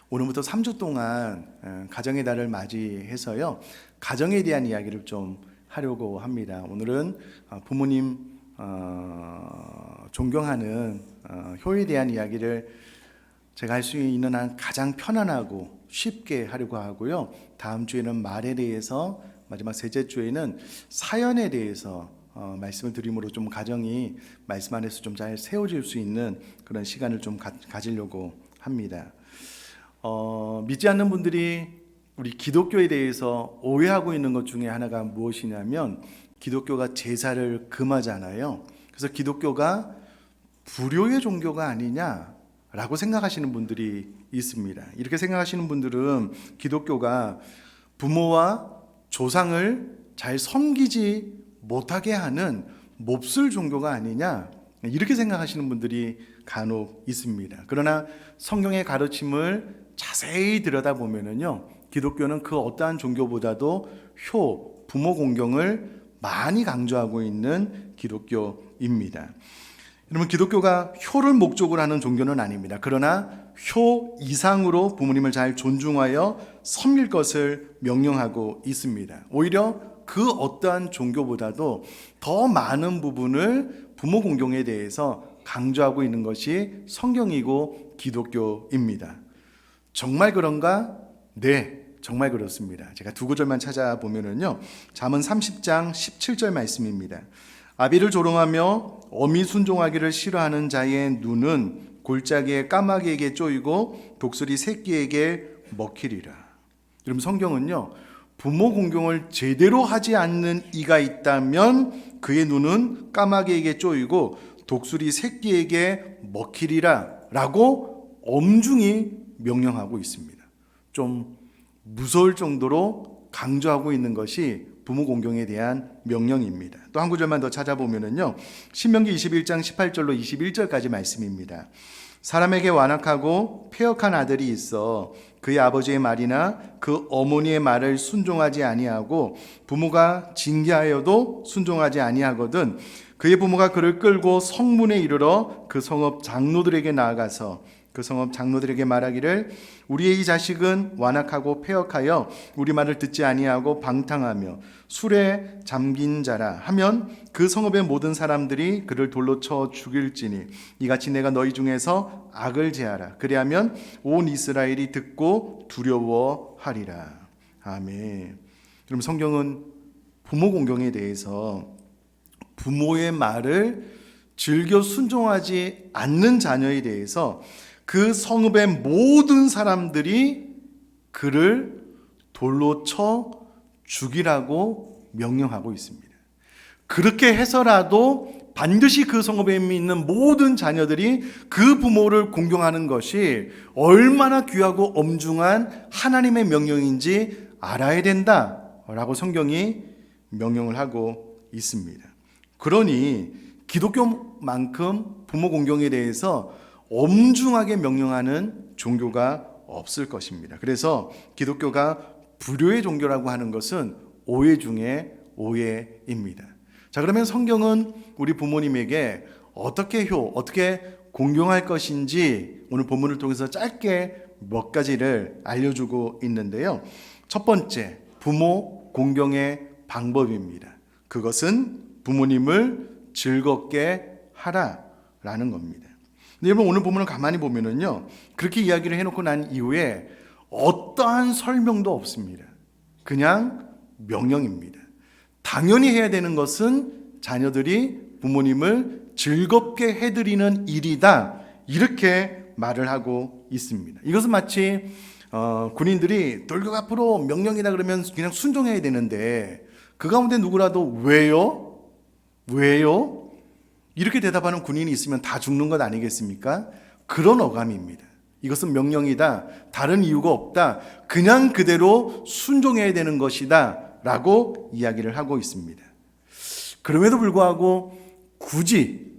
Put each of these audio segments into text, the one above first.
오늘부터 3주 동안 가정의 달을 맞이해서요, 가정에 대한 이야기를 좀 하려고 합니다. 오늘은 부모님 존경하는 효에 대한 이야기를 제가 할 수 있는 한 가장 편안하고 쉽게 하려고 하고요. 다음 주에는 말에 대해서, 마지막 셋째 주에는 사연에 대해서 말씀을 드림으로 좀 가정이 말씀 안에서 좀 잘 세워질 수 있는 그런 시간을 좀 가지려고 합니다. 믿지 않는 분들이 우리 기독교에 대해서 오해하고 있는 것 중에 하나가 무엇이냐면, 기독교가 제사를 금하잖아요. 그래서 기독교가 불효의 종교가 아니냐라고 생각하시는 분들이 있습니다. 이렇게 생각하시는 분들은 기독교가 부모와 조상을 잘 섬기지 못하게 하는 몹쓸 종교가 아니냐, 이렇게 생각하시는 분들이 간혹 있습니다. 그러나 성경의 가르침을 자세히 들여다보면요, 기독교는 그 어떠한 종교보다도 부모 공경을 많이 강조하고 있는 기독교입니다. 여러분, 기독교가 효를 목적으로 하는 종교는 아닙니다. 그러나 효 이상으로 부모님을 잘 존중하여 섬길 것을 명령하고 있습니다. 오히려 그 어떠한 종교보다도 더 많은 부분을 부모 공경에 대해서 강조하고 있는 것이 성경이고 기독교입니다. 정말 그런가? 네, 정말 그렇습니다. 제가 두 구절만 찾아보면요, 잠언 30장 17절 말씀입니다. 아비를 조롱하며 어미 순종하기를 싫어하는 자의 눈은 골짜기의 까마귀에게 쪼이고 독수리 새끼에게 먹히리라. 여러분, 성경은요, 부모 공경을 제대로 하지 않는 이가 있다면 그의 눈은 까마귀에게 쪼이고 독수리 새끼에게 먹히리라 라고 엄중히 명령하고 있습니다. 좀 무서울 정도로 강조하고 있는 것이 부모 공경에 대한 명령입니다. 또 한 구절만 더 찾아보면요, 신명기 21장 18절로 21절까지 말씀입니다. 사람에게 완악하고 패역한 아들이 있어 그의 아버지의 말이나 그 어머니의 말을 순종하지 아니하고 부모가 징계하여도 순종하지 아니하거든 그의 부모가 그를 끌고 성문에 이르러 그 성읍 장로들에게 나아가서 그 성읍 장로들에게 말하기를 우리의 이 자식은 완악하고 패역하여 우리 말을 듣지 아니하고 방탕하며 술에 잠긴 자라 하면 그 성읍의 모든 사람들이 그를 돌로 쳐 죽일지니 이같이 내가 너희 중에서 악을 제하라. 그리하면 온 이스라엘이 듣고 두려워하리라. 아멘. 그럼 성경은 부모 공경에 대해서 부모의 말을 즐겨 순종하지 않는 자녀에 대해서 그 성읍의 모든 사람들이 그를 돌로 쳐 죽이라고 명령하고 있습니다. 그렇게 해서라도 반드시 그 성읍에 있는 모든 자녀들이 그 부모를 공경하는 것이 얼마나 귀하고 엄중한 하나님의 명령인지 알아야 된다라고 성경이 명령을 하고 있습니다. 그러니 기독교만큼 부모 공경에 대해서 엄중하게 명령하는 종교가 없을 것입니다. 그래서 기독교가 불효의 종교라고 하는 것은 오해 중에 오해입니다. 자, 그러면 성경은 우리 부모님에게 어떻게 어떻게 공경할 것인지 오늘 본문을 통해서 짧게 몇 가지를 알려주고 있는데요. 첫 번째, 부모 공경의 방법입니다. 그것은 부모님을 즐겁게 하라라는 겁니다. 근데 여러분, 오늘 본문을 가만히 보면은요, 그렇게 이야기를 해놓고 난 이후에 어떠한 설명도 없습니다. 그냥 명령입니다. 당연히 해야 되는 것은 자녀들이 부모님을 즐겁게 해드리는 일이다, 이렇게 말을 하고 있습니다. 이것은 마치 군인들이 돌격 앞으로 명령이다 그러면 그냥 순종해야 되는데 그 가운데 누구라도 왜요? 왜요? 이렇게 대답하는 군인이 있으면 다 죽는 것 아니겠습니까? 그런 어감입니다. 이것은 명령이다, 다른 이유가 없다, 그냥 그대로 순종해야 되는 것이다 라고 이야기를 하고 있습니다. 그럼에도 불구하고 굳이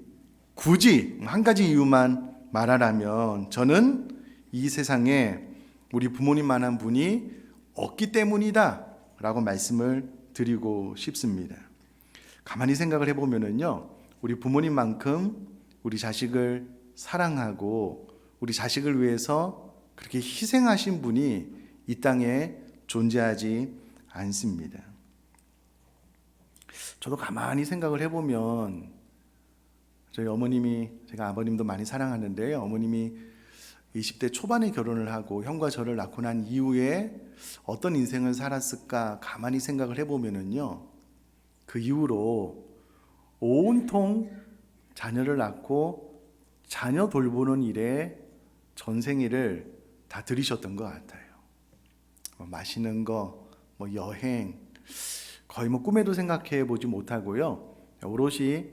한 가지 이유만 말하라면 저는 이 세상에 우리 부모님만한 분이 없기 때문이다 라고 말씀을 드리고 싶습니다. 가만히 생각을 해보면요, 우리 부모님만큼 우리 자식을 사랑하고 우리 자식을 위해서 그렇게 희생하신 분이 이 땅에 존재하지 않습니다. 저도 가만히 생각을 해보면 저희 어머님이, 제가 아버님도 많이 사랑하는데요, 어머님이 20대 초반에 결혼을 하고 형과 저를 낳고 난 이후에 어떤 인생을 살았을까 가만히 생각을 해보면은요, 그 이후로 온통 자녀를 낳고 자녀 돌보는 일에 전생일을 다 들이셨던 것 같아요. 맛있는 거, 여행, 거의 꿈에도 생각해 보지 못하고요, 오롯이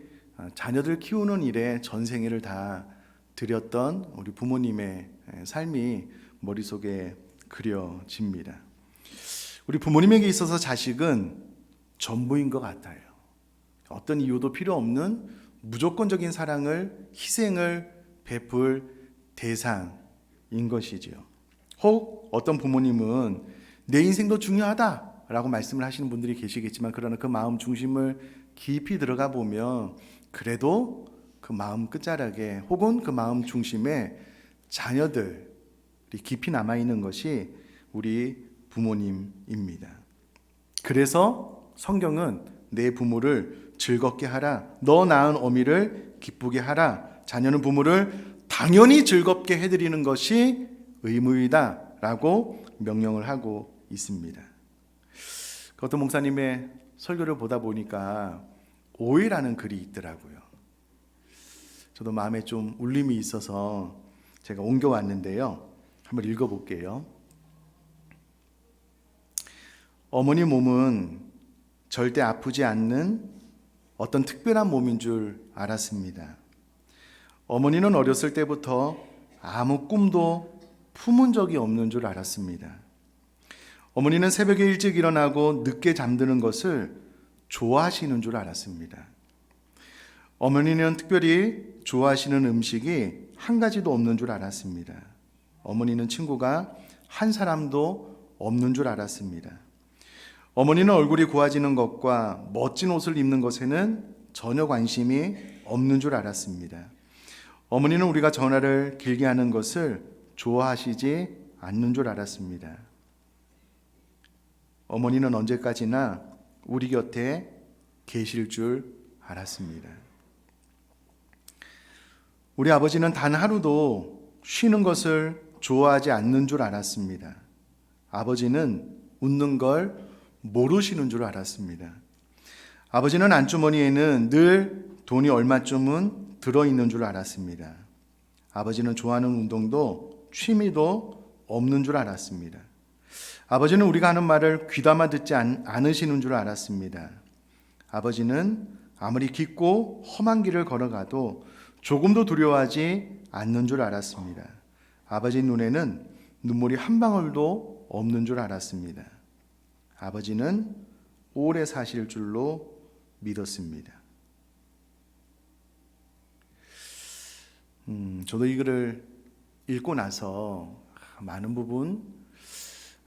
자녀들 키우는 일에 전생일을 다 드렸던 우리 부모님의 삶이 머릿속에 그려집니다. 우리 부모님에게 있어서 자식은 전부인 것 같아요. 어떤 이유도 필요 없는 무조건적인 사랑을, 희생을 베풀 대상인 것이지요. 혹 어떤 부모님은 내 인생도 중요하다라고 말씀을 하시는 분들이 계시겠지만, 그러나 그 마음 중심을 깊이 들어가 보면 그래도 그 마음 끝자락에 혹은 그 마음 중심에 자녀들이 깊이 남아있는 것이 우리 부모님입니다. 그래서 성경은 내 부모를 즐겁게 하라, 너 낳은 어미를 기쁘게 하라, 자녀는 부모를 당연히 즐겁게 해드리는 것이 의무이다 라고 명령을 하고 있습니다. 어떤 목사님의 설교를 보다 보니까 오해라는 글이 있더라고요. 저도 마음에 좀 울림이 있어서 제가 옮겨왔는데요, 한번 읽어볼게요. 어머니 몸은 절대 아프지 않는 어떤 특별한 몸인 줄 알았습니다. 어머니는 어렸을 때부터 아무 꿈도 품은 적이 없는 줄 알았습니다. 어머니는 새벽에 일찍 일어나고 늦게 잠드는 것을 좋아하시는 줄 알았습니다. 어머니는 특별히 좋아하시는 음식이 한 가지도 없는 줄 알았습니다. 어머니는 친구가 한 사람도 없는 줄 알았습니다. 어머니는 얼굴이 고와지는 것과 멋진 옷을 입는 것에는 전혀 관심이 없는 줄 알았습니다. 어머니는 우리가 전화를 길게 하는 것을 좋아하시지 않는 줄 알았습니다. 어머니는 언제까지나 우리 곁에 계실 줄 알았습니다. 우리 아버지는 단 하루도 쉬는 것을 좋아하지 않는 줄 알았습니다. 아버지는 웃는 걸 모르시는 줄 알았습니다. 아버지는 안주머니에는 늘 돈이 얼마쯤은 들어있는 줄 알았습니다. 아버지는 좋아하는 운동도 취미도 없는 줄 알았습니다. 아버지는 우리가 하는 말을 귀담아 듣지 않으시는 줄 알았습니다. 아버지는 아무리 깊고 험한 길을 걸어가도 조금도 두려워하지 않는 줄 알았습니다. 아버지 눈에는 눈물이 한 방울도 없는 줄 알았습니다. 아버지는 오래 사실 줄로 믿었습니다. 저도 이 글을 읽고 나서 많은 부분,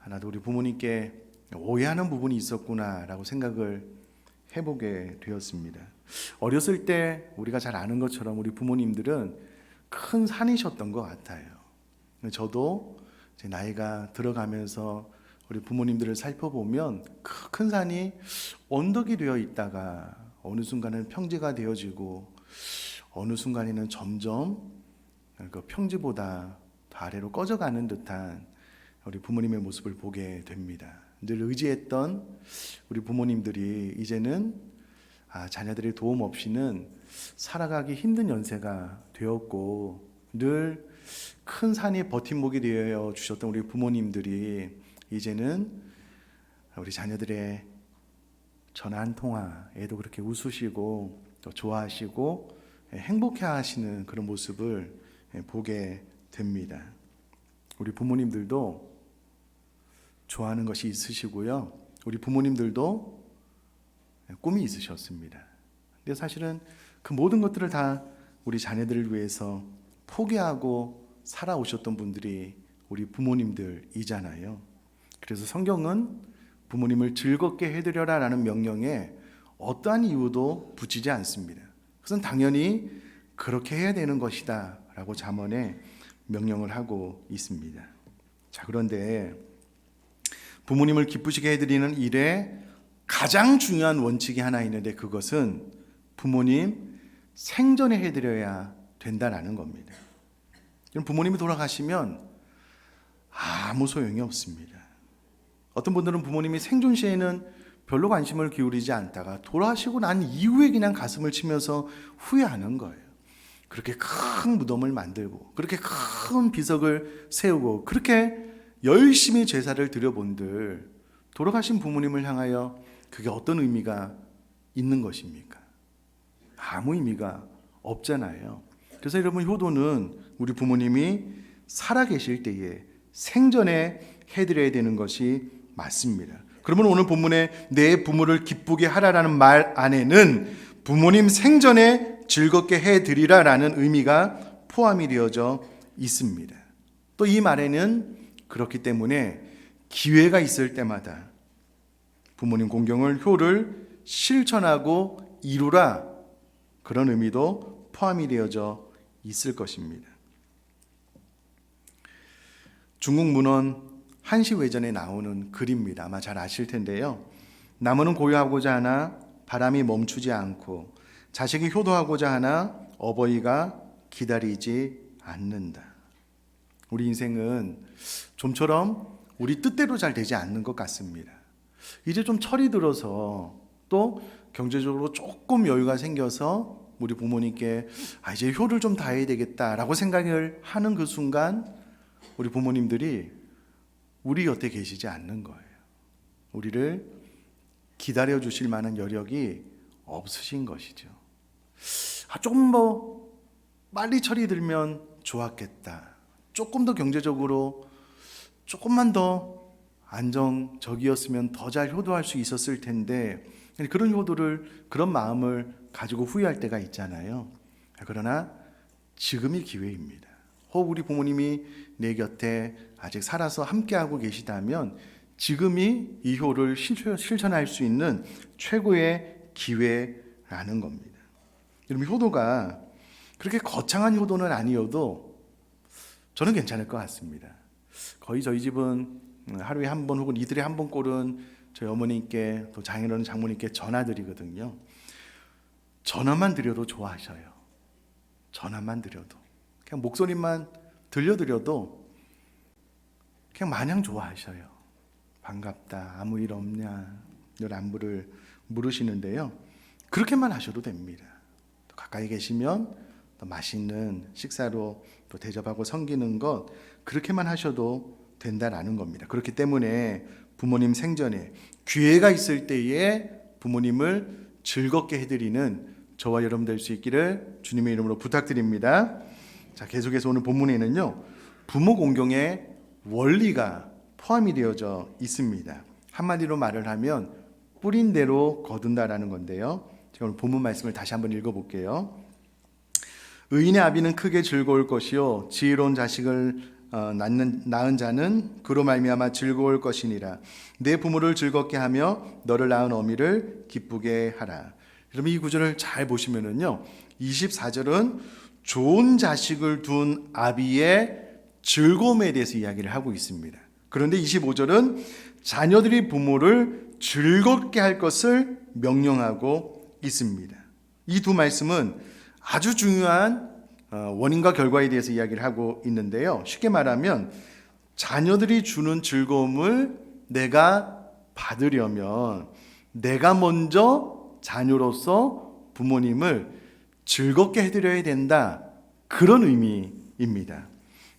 나도 우리 부모님께 오해하는 부분이 있었구나라고 생각을 해보게 되었습니다. 어렸을 때 우리가 잘 아는 것처럼 우리 부모님들은 큰 산이셨던 것 같아요. 저도 제 나이가 들어가면서 우리 부모님들을 살펴보면 큰 산이 언덕이 되어 있다가 어느 순간은 평지가 되어지고 어느 순간에는 점점 그 평지보다 더 아래로 꺼져가는 듯한 우리 부모님의 모습을 보게 됩니다. 늘 의지했던 우리 부모님들이 이제는 자녀들의 도움 없이는 살아가기 힘든 연세가 되었고, 늘 큰 산이 버팀목이 되어 주셨던 우리 부모님들이 이제는 우리 자녀들의 전화 한 통화에도 그렇게 웃으시고 또 좋아하시고 행복해 하시는 그런 모습을 보게 됩니다. 우리 부모님들도 좋아하는 것이 있으시고요, 우리 부모님들도 꿈이 있으셨습니다. 근데 사실은 그 모든 것들을 다 우리 자녀들을 위해서 포기하고 살아오셨던 분들이 우리 부모님들이잖아요. 그래서 성경은 부모님을 즐겁게 해드려라 라는 명령에 어떠한 이유도 붙이지 않습니다. 그것은 당연히 그렇게 해야 되는 것이다 라고 잠언에 명령을 하고 있습니다. 자, 그런데 부모님을 기쁘시게 해드리는 일에 가장 중요한 원칙이 하나 있는데 그것은 부모님 생전에 해드려야 된다라는 겁니다. 부모님이 돌아가시면 아무 소용이 없습니다. 어떤 분들은 부모님이 생존 시에는 별로 관심을 기울이지 않다가 돌아가시고 난 이후에 그냥 가슴을 치면서 후회하는 거예요. 그렇게 큰 무덤을 만들고 그렇게 큰 비석을 세우고 그렇게 열심히 제사를 드려본들 돌아가신 부모님을 향하여 그게 어떤 의미가 있는 것입니까? 아무 의미가 없잖아요. 그래서 여러분, 효도는 우리 부모님이 살아계실 때에 생전에 해드려야 되는 것이 맞습니다. 그러면 오늘 본문에 내 부모를 기쁘게 하라라는 말 안에는 부모님 생전에 즐겁게 해드리라라는 의미가 포함이 되어져 있습니다. 또 이 말에는 그렇기 때문에 기회가 있을 때마다 부모님 공경을, 효를 실천하고 이루라, 그런 의미도 포함이 되어져 있을 것입니다. 중국 문헌 한시외전에 나오는 글입니다. 아마 잘 아실 텐데요. 나무는 고요하고자 하나 바람이 멈추지 않고 자식이 효도하고자 하나 어버이가 기다리지 않는다. 우리 인생은 좀처럼 우리 뜻대로 잘 되지 않는 것 같습니다. 이제 좀 철이 들어서 또 경제적으로 조금 여유가 생겨서 우리 부모님께 이제 효를 좀 다해야 되겠다라고 생각을 하는 그 순간 우리 부모님들이 우리 곁에 계시지 않는 거예요. 우리를 기다려 주실 만한 여력이 없으신 것이죠. 조금 더 빨리 철이 들면 좋았겠다. 조금 더 경제적으로 조금만 더 안정적이었으면 더 잘 효도할 수 있었을 텐데, 그런 효도를, 그런 마음을 가지고 후회할 때가 있잖아요. 그러나 지금이 기회입니다. 혹 우리 부모님이 내 곁에 아직 살아서 함께하고 계시다면 지금이 이 효를 실천할 수 있는 최고의 기회라는 겁니다. 여러분, 효도가 그렇게 거창한 효도는 아니어도 저는 괜찮을 것 같습니다. 거의 저희 집은 하루에 한 번 혹은 이틀에 한 번 꼴은 저희 어머니께, 또 장인어른, 장모님께 전화드리거든요. 전화만 드려도 좋아하셔요. 전화만 드려도, 그냥 목소리만 들려드려도 그냥 마냥 좋아하셔요. 반갑다, 아무 일 없냐, 늘 안부를 물으시는데요. 그렇게만 하셔도 됩니다. 또 가까이 계시면 또 맛있는 식사로 또 대접하고 섬기는 것, 그렇게만 하셔도 된다라는 겁니다. 그렇기 때문에 부모님 생전에 기회가 있을 때에 부모님을 즐겁게 해드리는 저와 여러분 될 수 있기를 주님의 이름으로 부탁드립니다. 자, 계속해서 오늘 본문에는요, 부모 공경의 원리가 포함이 되어져 있습니다. 한마디로 말을 하면 뿌린 대로 거둔다라는 건데요. 제가 오늘 본문 말씀을 다시 한번 읽어볼게요. 의인의 아비는 크게 즐거울 것이요 지혜로운 자식을 낳은 자는 그로 말미암아 즐거울 것이니라. 내 부모를 즐겁게 하며 너를 낳은 어미를 기쁘게 하라. 여러분, 이 구절을 잘 보시면은요, 24절은 좋은 자식을 둔 아비의 즐거움에 대해서 이야기를 하고 있습니다. 그런데 25절은 자녀들이 부모를 즐겁게 할 것을 명령하고 있습니다. 이 두 말씀은 아주 중요한 원인과 결과에 대해서 이야기를 하고 있는데요. 쉽게 말하면 자녀들이 주는 즐거움을 내가 받으려면 내가 먼저 자녀로서 부모님을 즐겁게 해드려야 된다, 그런 의미입니다.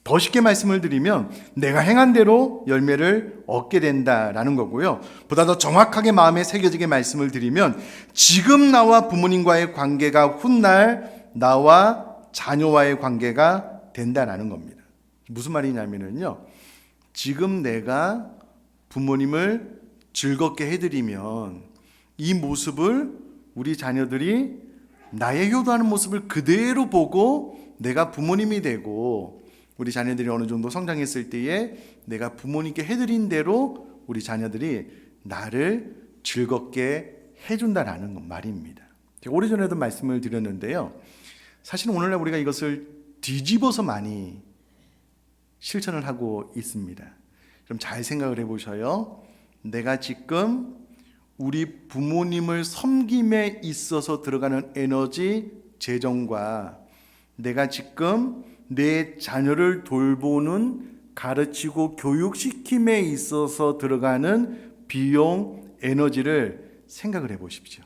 더 쉽게 말씀을 드리면 내가 행한 대로 열매를 얻게 된다라는 거고요. 보다 더 정확하게 마음에 새겨지게 말씀을 드리면 지금 나와 부모님과의 관계가 훗날 나와 자녀와의 관계가 된다라는 겁니다. 무슨 말이냐면요, 지금 내가 부모님을 즐겁게 해드리면 이 모습을 우리 자녀들이 나의 효도하는 모습을 그대로 보고 내가 부모님이 되고, 우리 자녀들이 어느 정도 성장했을 때에 내가 부모님께 해드린 대로 우리 자녀들이 나를 즐겁게 해준다라는 말입니다. 제가 오래전에도 말씀을 드렸는데요, 사실은 오늘날 우리가 이것을 뒤집어서 많이 실천을 하고 있습니다. 좀 잘 생각을 해보셔요. 내가 지금 우리 부모님을 섬김에 있어서 들어가는 에너지, 재정과 내가 지금 내 자녀를 돌보는, 가르치고 교육시킴에 있어서 들어가는 비용, 에너지를 생각을 해보십시오.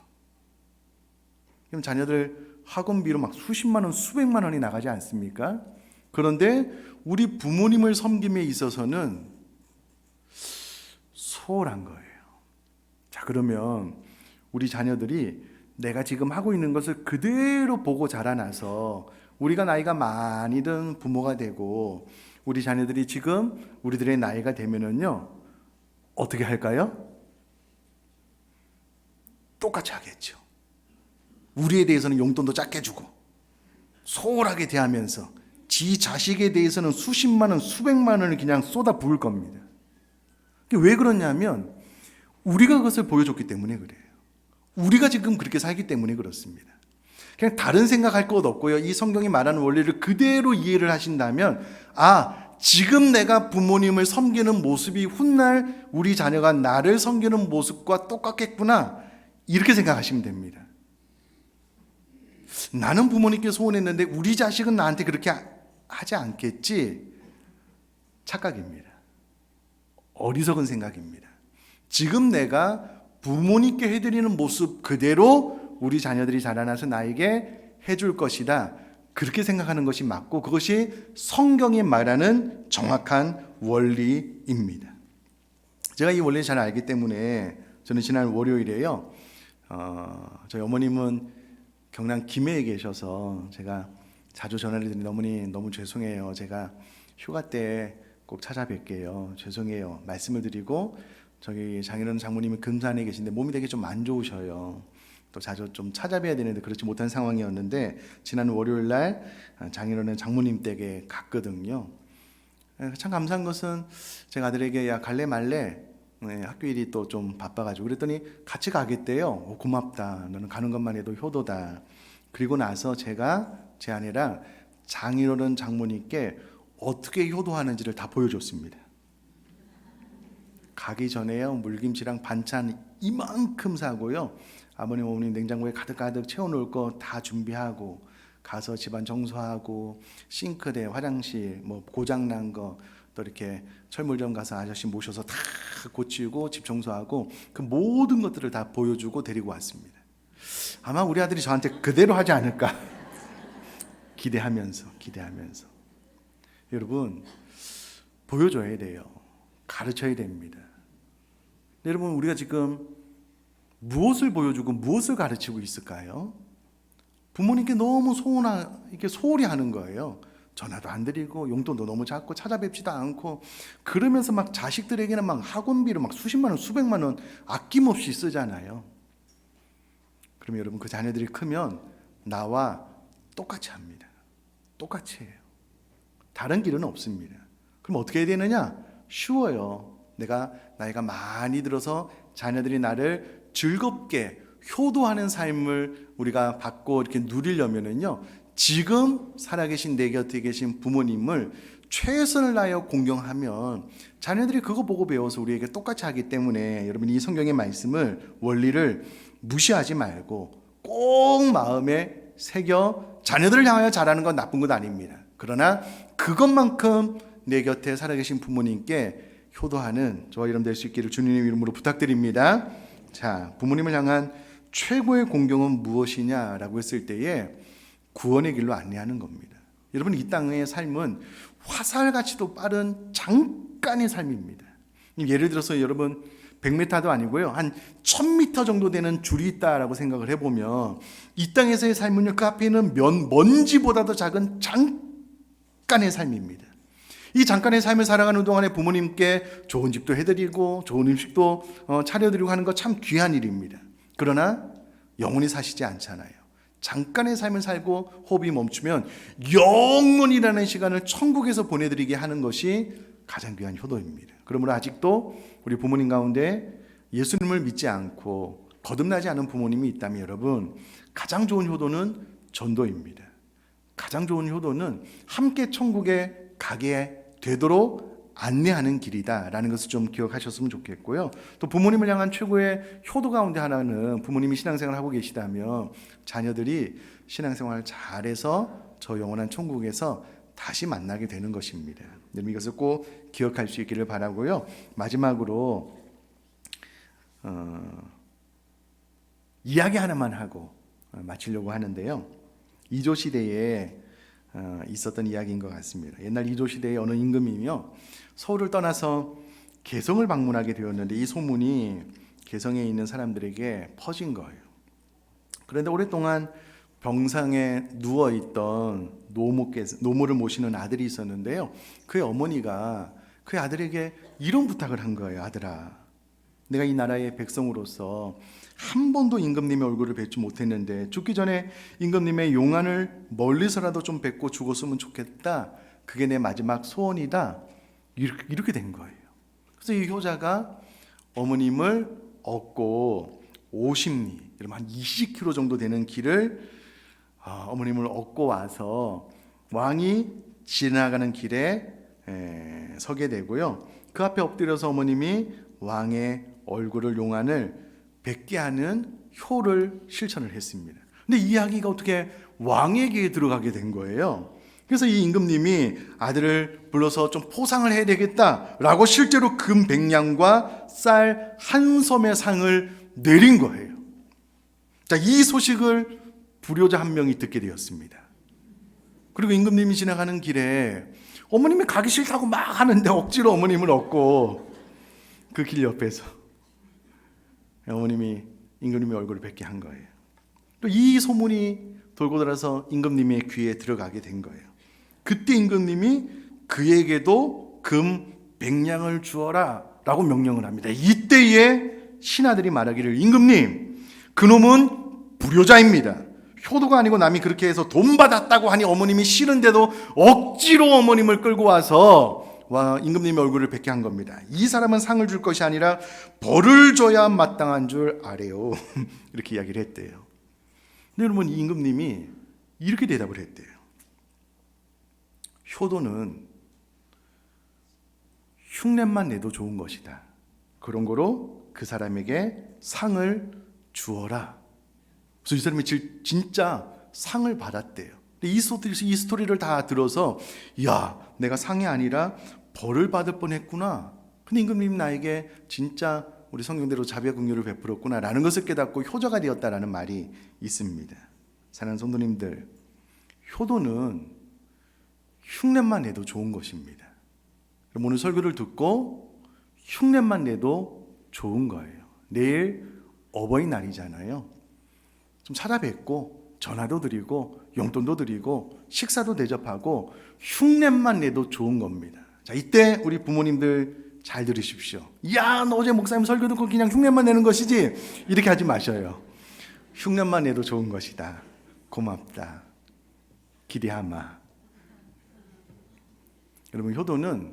그럼 자녀들 학원비로 막 수십만 원, 수백만 원이 나가지 않습니까? 그런데 우리 부모님을 섬김에 있어서는 소홀한 거예요. 자, 그러면 우리 자녀들이 내가 지금 하고 있는 것을 그대로 보고 자라나서 우리가 나이가 많이 든 부모가 되고 우리 자녀들이 지금 우리들의 나이가 되면은요, 어떻게 할까요? 똑같이 하겠죠. 우리에 대해서는 용돈도 작게 주고 소홀하게 대하면서 지 자식에 대해서는 수십만 원, 수백만 원을 그냥 쏟아 부을 겁니다. 왜 그러냐면 우리가 그것을 보여줬기 때문에 그래요. 우리가 지금 그렇게 살기 때문에 그렇습니다. 그냥 다른 생각할 것 없고요. 이 성경이 말하는 원리를 그대로 이해를 하신다면, 아, 지금 내가 부모님을 섬기는 모습이 훗날 우리 자녀가 나를 섬기는 모습과 똑같겠구나, 이렇게 생각하시면 됩니다. 나는 부모님께 소원했는데 우리 자식은 나한테 그렇게 하지 않겠지? 착각입니다. 어리석은 생각입니다. 지금 내가 부모님께 해드리는 모습 그대로 우리 자녀들이 자라나서 나에게 해줄 것이다, 그렇게 생각하는 것이 맞고 그것이 성경이 말하는 정확한 원리입니다. 제가 이 원리를 잘 알기 때문에 저는 지난 월요일에요, 저희 어머님은 경남 김해에 계셔서 제가 자주 전화를 드리는데 어머니 너무 죄송해요. 제가 휴가 때 꼭 찾아뵐게요. 죄송해요. 말씀을 드리고 저기 장인어른 장모님이 금산에 계신데 몸이 되게 좀 안 좋으셔요. 또 자주 좀 찾아뵈야 되는데 그렇지 못한 상황이었는데 지난 월요일 날 장인어른 장모님 댁에 갔거든요. 참 감사한 것은 제가 아들에게 야 갈래 말래, 학교 일이 또 좀 바빠가지고 그랬더니 같이 가겠대요. 고맙다. 너는 가는 것만 해도 효도다. 그리고 나서 제가 제 아내랑 장인어른 장모님께 어떻게 효도하는지를 다 보여줬습니다. 가기 전에요, 물김치랑 반찬 이만큼 사고요, 아버님 어머님 냉장고에 가득가득 채워놓을 거 다 준비하고 가서 집안 청소하고 싱크대, 화장실 뭐 고장난 거 또 이렇게 철물점 가서 아저씨 모셔서 다 고치고 집 청소하고 그 모든 것들을 다 보여주고 데리고 왔습니다. 아마 우리 아들이 저한테 그대로 하지 않을까 기대하면서 여러분, 보여줘야 돼요. 가르쳐야 됩니다. 여러분, 우리가 지금 무엇을 보여주고 무엇을 가르치고 있을까요? 부모님께 너무 이렇게 소홀히 하는 거예요. 전화도 안 드리고 용돈도 너무 작고 찾아뵙지도 않고 그러면서 막 자식들에게는 막 학원비로 막 수십만 원, 수백만 원 아낌없이 쓰잖아요. 그럼 여러분, 그 자녀들이 크면 나와 똑같이 합니다. 똑같이 해요. 다른 길은 없습니다. 그럼 어떻게 해야 되느냐? 쉬워요. 내가 나이가 많이 들어서 자녀들이 나를 즐겁게 효도하는 삶을 우리가 받고 이렇게 누리려면은요, 지금 살아계신 내 곁에 계신 부모님을 최선을 다하여 공경하면 자녀들이 그거 보고 배워서 우리에게 똑같이 하기 때문에 여러분, 이 성경의 말씀을, 원리를 무시하지 말고 꼭 마음에 새겨 자녀들을 향하여 잘하는 건 나쁜 것 아닙니다. 그러나 그것만큼 내 곁에 살아계신 부모님께 효도하는 저와 여러분 될 수 있기를 주님의 이름으로 부탁드립니다. 자, 부모님을 향한 최고의 공경은 무엇이냐라고 했을 때에 구원의 길로 안내하는 겁니다. 여러분, 이 땅의 삶은 화살같이도 빠른 잠깐의 삶입니다. 예를 들어서 여러분 100m도 아니고요, 한 1000m 정도 되는 줄이 있다라고 생각을 해보면 이 땅에서의 삶은요, 그 앞에는 먼지보다도 작은 잠깐의 삶입니다. 이 잠깐의 삶을 살아가는 동안에 부모님께 좋은 집도 해드리고 좋은 음식도 차려드리고 하는 거 참 귀한 일입니다. 그러나 영원히 사시지 않잖아요. 잠깐의 삶을 살고 호흡이 멈추면 영원이라는 시간을 천국에서 보내드리게 하는 것이 가장 귀한 효도입니다. 그러므로 아직도 우리 부모님 가운데 예수님을 믿지 않고 거듭나지 않은 부모님이 있다면 여러분, 가장 좋은 효도는 전도입니다. 가장 좋은 효도는 함께 천국에 가게 되도록 안내하는 길이다라는 것을 좀 기억하셨으면 좋겠고요. 또 부모님을 향한 최고의 효도 가운데 하나는 부모님이 신앙생활을 하고 계시다면 자녀들이 신앙생활을 잘해서 저 영원한 천국에서 다시 만나게 되는 것입니다. 여러분 이것을 꼭 기억할 수 있기를 바라고요. 마지막으로 이야기 하나만 하고 마치려고 하는데요. 이조 시대에 있었던 이야기인 것 같습니다. 옛날 이조 시대의 어느 임금이며 서울을 떠나서 개성을 방문하게 되었는데 이 소문이 개성에 있는 사람들에게 퍼진 거예요. 그런데 오랫동안 병상에 누워있던 노모를 모시는 아들이 있었는데요. 그의 어머니가 그의 아들에게 이런 부탁을 한 거예요. 아들아, 내가 이 나라의 백성으로서 한 번도 임금님의 얼굴을 뵙지 못했는데 죽기 전에 임금님의 용안을 멀리서라도 좀 뵙고 죽었으면 좋겠다. 그게 내 마지막 소원이다. 이렇게 된 거예요. 그래서 이 효자가 어머님을 얻고 50리, 여러분 한 20km 정도 되는 길을 어머님을 얻고 와서 왕이 지나가는 길에 서게 되고요. 그 앞에 엎드려서 어머님이 왕의 얼굴을 용안을 뵙게 하는 효를 실천을 했습니다. 근데 이 이야기가 어떻게 왕에게 들어가게 된 거예요. 그래서 이 임금님이 아들을 불러서 좀 포상을 해야 되겠다라고 실제로 금 100냥과 쌀 한 섬의 상을 내린 거예요. 자, 이 소식을 불효자 한 명이 듣게 되었습니다. 그리고 임금님이 지나가는 길에 어머님이 가기 싫다고 막 하는데 억지로 어머님을 얻고 그 길 옆에서 어머님이 임금님의 얼굴을 뵙게 한 거예요. 또 이 소문이 돌고 돌아서 임금님의 귀에 들어가게 된 거예요. 그때 임금님이 그에게도 금 100냥을 주어라 라고 명령을 합니다. 이때에 신하들이 말하기를 임금님, 그놈은 불효자입니다. 효도가 아니고 남이 그렇게 해서 돈 받았다고 하니 어머님이 싫은데도 억지로 어머님을 끌고 와서 임금님의 얼굴을 뵙게 한 겁니다. 이 사람은 상을 줄 것이 아니라 벌을 줘야 마땅한 줄 아래요. 이렇게 이야기를 했대요. 근데 여러분 이 임금님이 이렇게 대답을 했대요. 효도는 흉내만 내도 좋은 것이다. 그런 거로 그 사람에게 상을 주어라. 그래서 이 사람이 진짜 상을 받았대요. 이 스토리를 다 들어서 야, 내가 상이 아니라 벌을 받을 뻔했구나. 근데 임금님 나에게 진짜 우리 성경대로 자비와 긍휼을 베풀었구나라는 것을 깨닫고 효자가 되었다라는 말이 있습니다. 사랑하는 성도님들, 효도는 흉내만 내도 좋은 것입니다. 오늘 설교를 듣고 흉내만 내도 좋은 거예요. 내일 어버이날이잖아요. 좀 찾아뵙고 전화도 드리고 용돈도 드리고 식사도 대접하고 흉내만 내도 좋은 겁니다. 자, 이때 우리 부모님들 잘 들으십시오. 야, 너 어제 목사님 설교 듣고 그냥 흉내만 내는 것이지? 이렇게 하지 마셔요. 흉내만 내도 좋은 것이다. 고맙다. 기대하마. 여러분, 효도는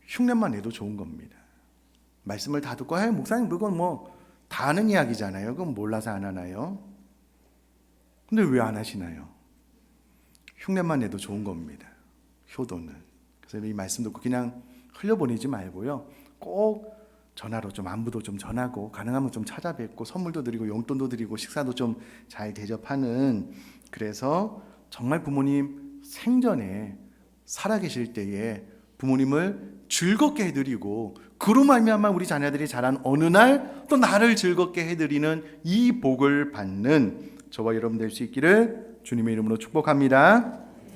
흉내만 내도 좋은 겁니다. 말씀을 다 듣고 목사님 그건 다 아는 이야기잖아요. 그건 몰라서 안 하나요? 근데 왜 안 하시나요? 흉내만 내도 좋은 겁니다. 효도는. 그래서 이 말씀 듣고 그냥 흘려보내지 말고요. 꼭 전화로 좀 안부도 좀 전하고 가능하면 좀 찾아뵙고 선물도 드리고 용돈도 드리고 식사도 좀 잘 대접하는, 그래서 정말 부모님 생전에 살아계실 때에 부모님을 즐겁게 해드리고 그로 말미암아 우리 자녀들이 자란 어느 날 또 나를 즐겁게 해드리는 이 복을 받는 저와 여러분 될 수 있기를 주님의 이름으로 축복합니다.